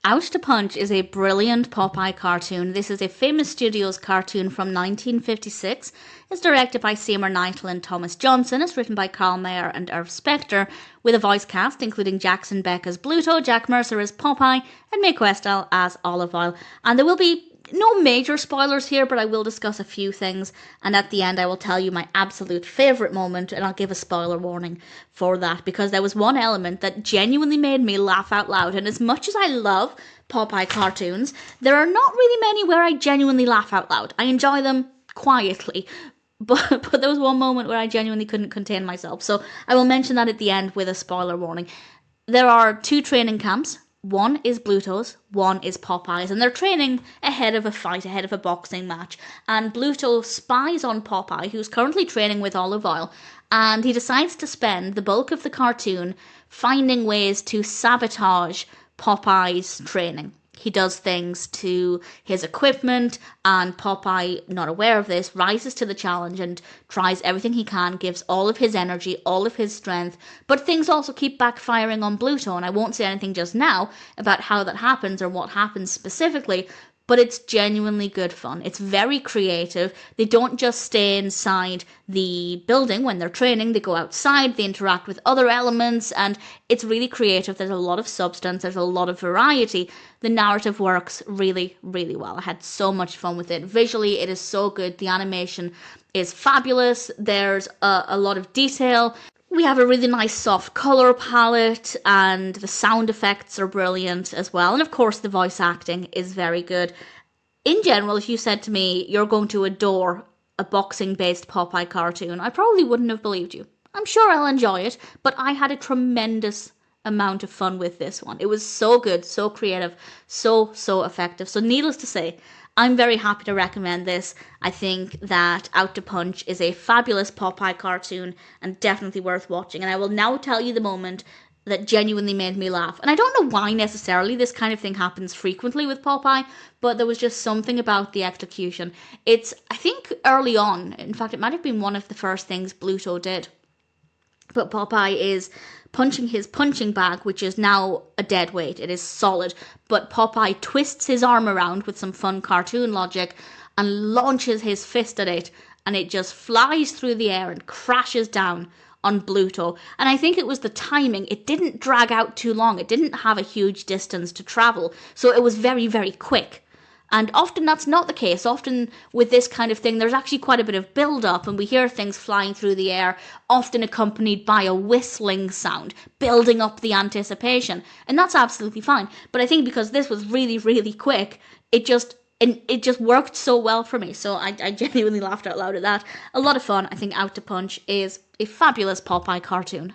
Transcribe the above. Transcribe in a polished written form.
Out to Punch is a brilliant Popeye cartoon. This is a Famous Studios cartoon from 1956. It's directed by Seymour, Kneitel and Thomas Johnson. It's written by Carl Meyer and Irv Spector, with a voice cast including Jackson Beck as Bluto, Jack Mercer as Popeye, and Mae Questel as Olive Oil. And there will be no major spoilers here, but I will discuss a few things, and at the end I will tell you my absolute favourite moment, and I'll give a spoiler warning for that, because there was one element that genuinely made me laugh out loud, and as much as I love Popeye cartoons, there are not really many where I genuinely laugh out loud. I enjoy them quietly, but there was one moment where I genuinely couldn't contain myself, so I will mention that at the end with a spoiler warning. There are two training camps. One is Bluto's, one is Popeye's, and they're training ahead of a fight, ahead of a boxing match. And Bluto spies on Popeye, who's currently training with Olive Oil, and he decides to spend the bulk of the cartoon finding ways to sabotage Popeye's training. He does things to his equipment, and Popeye, not aware of this, rises to the challenge and tries everything he can, gives all of his energy, all of his strength, but things also keep backfiring on Bluto, and I won't say anything just now about how that happens or what happens specifically, but it's genuinely good fun. It's very creative. They don't just stay inside the building when they're training. They go outside, they interact with other elements, and it's really creative. There's a lot of substance, there's a lot of variety. The narrative works really, really well. I had so much fun with it. Visually, it is so good. The animation is fabulous. There's a lot of detail. We have a really nice soft colour palette, and the sound effects are brilliant as well. And of course, the voice acting is very good. In general, if you said to me, you're going to adore a boxing-based Popeye cartoon, I probably wouldn't have believed you. I'm sure I'll enjoy it, but I had a tremendous amount of fun with this one. It was so good, so creative, so effective. So needless to say, I'm very happy to recommend this. I think that Out to Punch is a fabulous Popeye cartoon and definitely worth watching. And I will now tell you the moment that genuinely made me laugh. And I don't know why necessarily this kind of thing happens frequently with Popeye, but there was just something about the execution. It's, I think, early on. In fact, it might have been one of the first things Bluto did. But Popeye is punching his punching bag, which is now a dead weight. It is solid. But Popeye twists his arm around with some fun cartoon logic and launches his fist at it, and it just flies through the air and crashes down on Bluto. And I think it was the timing. It didn't drag out too long. It didn't have a huge distance to travel. So it was very, very quick. And often that's not the case. Often with this kind of thing, there's actually quite a bit of build-up, and we hear things flying through the air, often accompanied by a whistling sound, building up the anticipation. And that's absolutely fine. But I think because this was really, really quick, it just worked so well for me. So I genuinely laughed out loud at that. A lot of fun. I think Out to Punch is a fabulous Popeye cartoon.